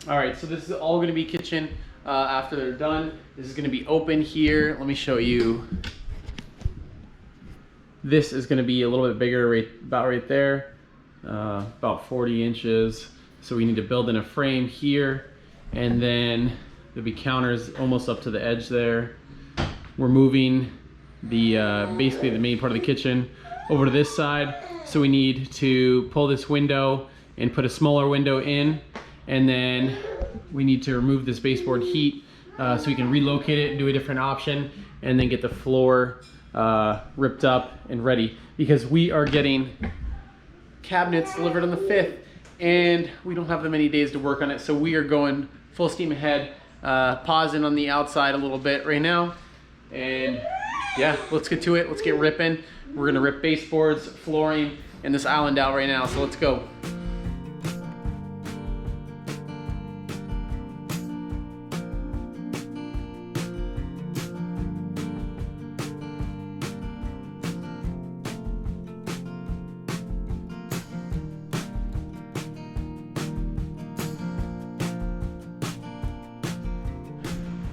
All right, so this is all gonna be kitchen after they're done. This is gonna be open here. Let me show you. This is gonna be a little bit bigger, about right there, about 40 inches. So we need to build in a frame here, and then there'll be counters almost up to the edge there. We're moving the basically the main part of the kitchen over to this side. So we need to pull this window and put a smaller window in, and then we need to remove this baseboard heat so we can relocate it and do a different option, and then get the floor ripped up and ready, because we are getting cabinets delivered on the 5th and we don't have that many days to work on it. So we are going full steam ahead, pausing on the outside a little bit right now. And yeah, let's get to it. Let's get ripping. We're gonna rip baseboards, flooring, and this island out right now. So let's go.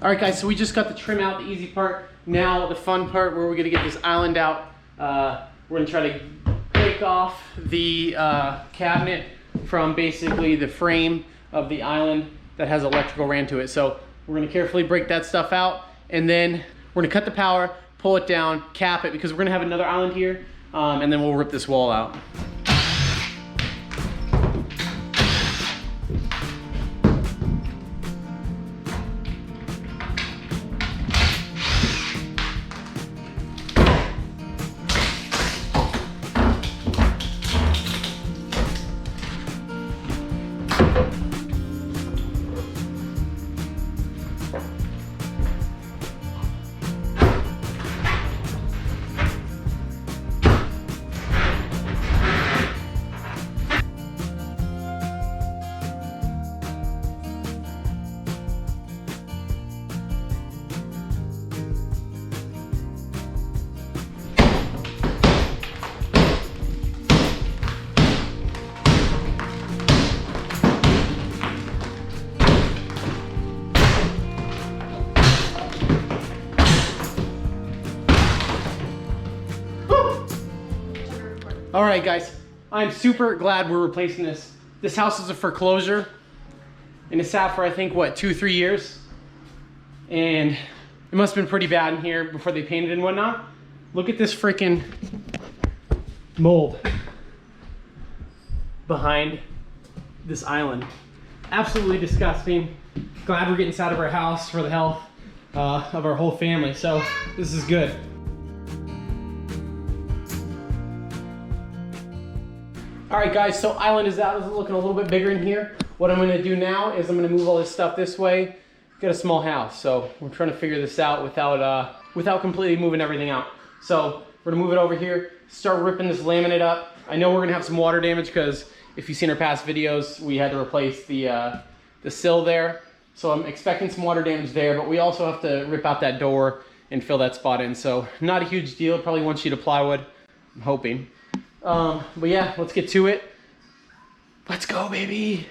All right, guys, so we just got the trim out, the easy part. Now the fun part, where we're gonna get this island out. We're gonna try to break off the cabinet from basically the frame of the island that has electrical ran to it. So we're gonna carefully break that stuff out, and then we're gonna cut the power, pull it down, cap it, because we're gonna have another island here, and then we'll rip this wall out. All right, guys, I'm super glad we're replacing this. This house is a foreclosure, and it sat for, I think, what, 2-3 years? And it must have been pretty bad in here before they painted and whatnot. Look at this freaking mold behind this island. Absolutely disgusting. Glad we're getting this out of our house for the health of our whole family. So this is good. All right, guys, so island is out. It's looking a little bit bigger in here. What I'm gonna do now is I'm gonna move all this stuff this way. Got a small house, so we're trying to figure this out without completely moving everything out. So we're gonna move it over here, start ripping this laminate up. I know we're gonna have some water damage, because if you've seen our past videos, we had to replace the sill there. So I'm expecting some water damage there, but we also have to rip out that door and fill that spot in. So not a huge deal, probably 1 sheet of plywood, I'm hoping. But yeah, let's get to it. Let's go, baby.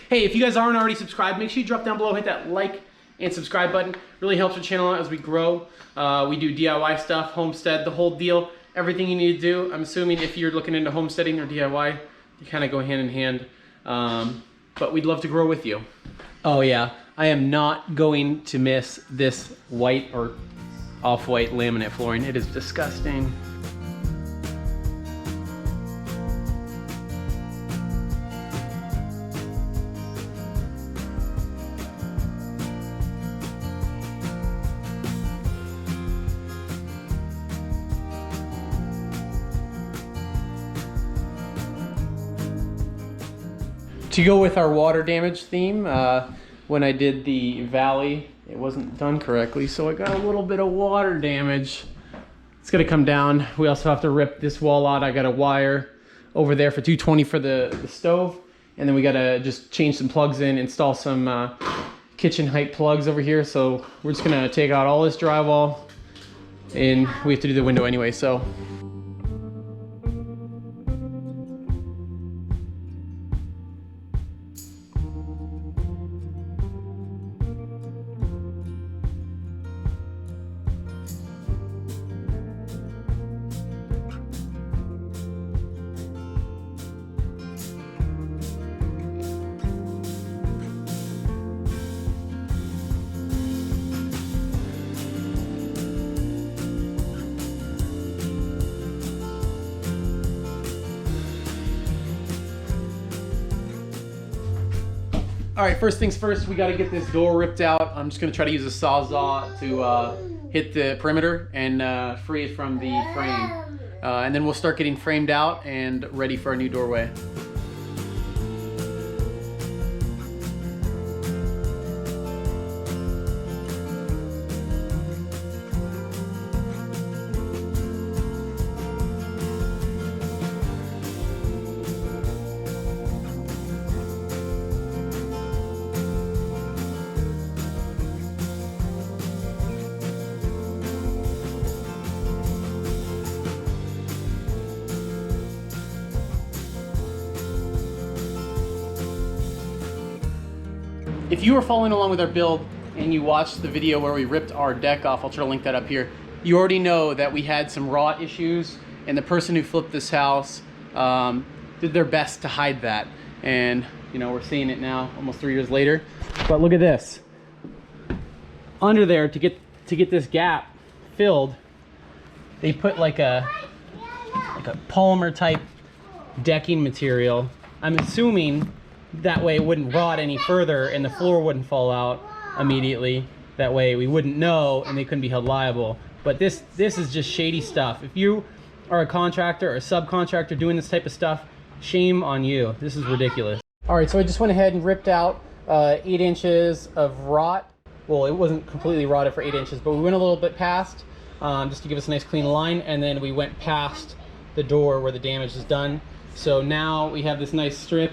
Hey, if you guys aren't already subscribed, make sure you drop down below, hit that like and subscribe button. Really helps our channel out as we grow. We do DIY stuff, Homestead, the whole deal, everything you need to do. I'm assuming if you're looking into homesteading or DIY, you kind of go hand in hand. But we'd love to grow with you. Oh yeah, I am not going to miss this white or off-white laminate flooring. It is disgusting. To go with our water damage theme, when I did the valley, it wasn't done correctly, so I got a little bit of water damage. It's gonna come down. We also have to rip this wall out. I got a wire over there for 220 for the stove, and then we gotta just change some plugs in, install some kitchen height plugs over here. So we're just gonna take out all this drywall, and we have to do the window anyway, so. All right, first things first, we got to get this door ripped out. I'm just going to try to use a Sawzall to hit the perimeter and free it from the frame. And then we'll start getting framed out and ready for our new doorway. If you were following along with our build and you watched the video where we ripped our deck off, I'll try to link that up here, you already know that we had some rot issues, and the person who flipped this house did their best to hide that. And you know, we're seeing it now almost 3 years later. But look at this. Under there, to get this gap filled, they put like a polymer type decking material. I'm assuming that way it wouldn't rot any further and the floor wouldn't fall out immediately. That way we wouldn't know and they couldn't be held liable. But this is just shady stuff. If you are a contractor or a subcontractor doing this type of stuff, shame on you. This is ridiculous. All right, so I just went ahead and ripped out 8 inches of rot. Well, it wasn't completely rotted for 8 inches, but we went a little bit past just to give us a nice clean line, and then we went past the door where the damage is done. So now we have this nice strip,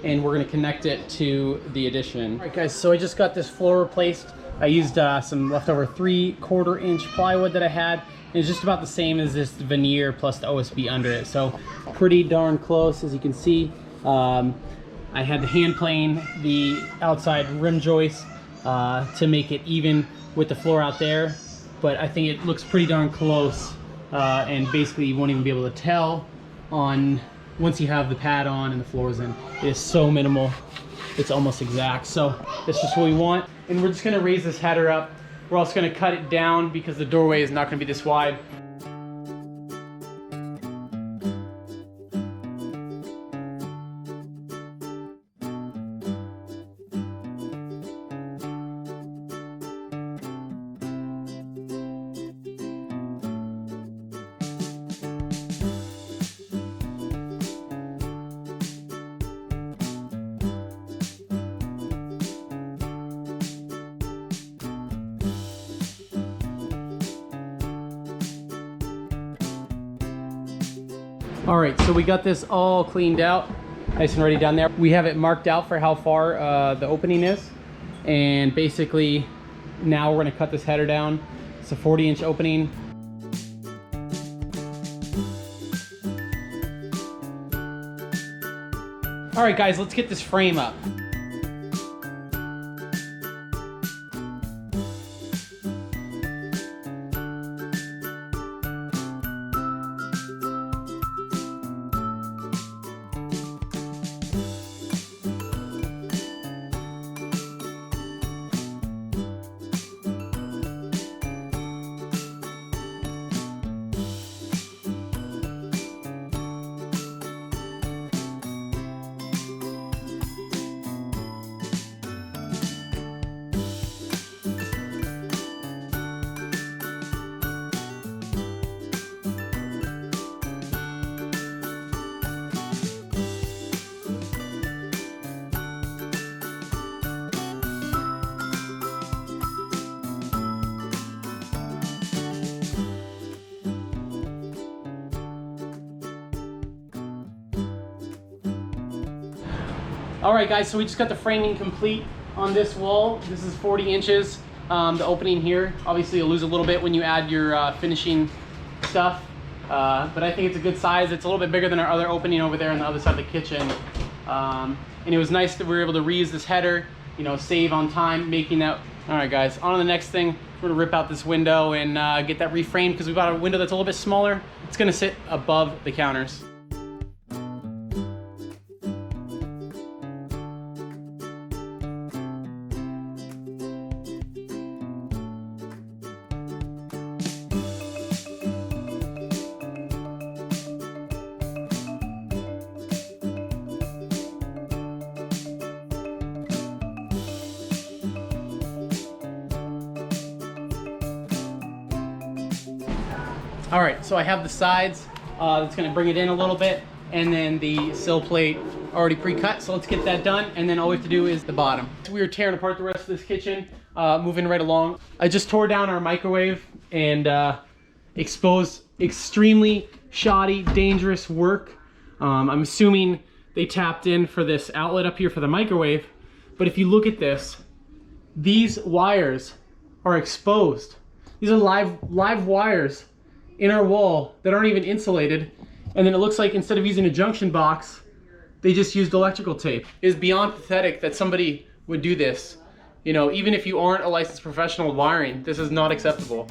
and we're gonna connect it to the addition. All right guys, so I just got this floor replaced. I used some leftover 3/4 inch plywood that I had. It's just about the same as this veneer plus the OSB under it. So pretty darn close, as you can see. I had to hand plane the outside rim joist to make it even with the floor out there. But I think it looks pretty darn close. And basically you won't even be able to tell once you have the pad on and the floors in. It is so minimal, it's almost exact. So that's just what we want. And we're just gonna raise this header up. We're also gonna cut it down because the doorway is not gonna be this wide. All right, so we got this all cleaned out, nice and ready down there. We have it marked out for how far the opening is. And basically, now we're gonna cut this header down. It's a 40-inch opening. All right, guys, let's get this frame up. All right, guys, so we just got the framing complete on this wall. This is 40 inches, the opening here. Obviously, you'll lose a little bit when you add your finishing stuff, but I think it's a good size. It's a little bit bigger than our other opening over there on the other side of the kitchen. And it was nice that we were able to reuse this header, you know, save on time making that. All right, guys, on to the next thing. We're gonna rip out this window and get that reframed because we've got a window that's a little bit smaller. It's gonna sit above the counters. All right, so I have the sides. That's gonna bring it in a little bit, and then the sill plate already pre-cut, so let's get that done, and then all we have to do is the bottom. So we were tearing apart the rest of this kitchen, moving right along. I just tore down our microwave and exposed extremely shoddy, dangerous work. I'm assuming they tapped in for this outlet up here for the microwave, but if you look at this, these wires are exposed. These are live wires in our wall that aren't even insulated, and then it looks like instead of using a junction box, they just used electrical tape. It is beyond pathetic that somebody would do this. You know, even if you aren't a licensed professional wiring, this is not acceptable.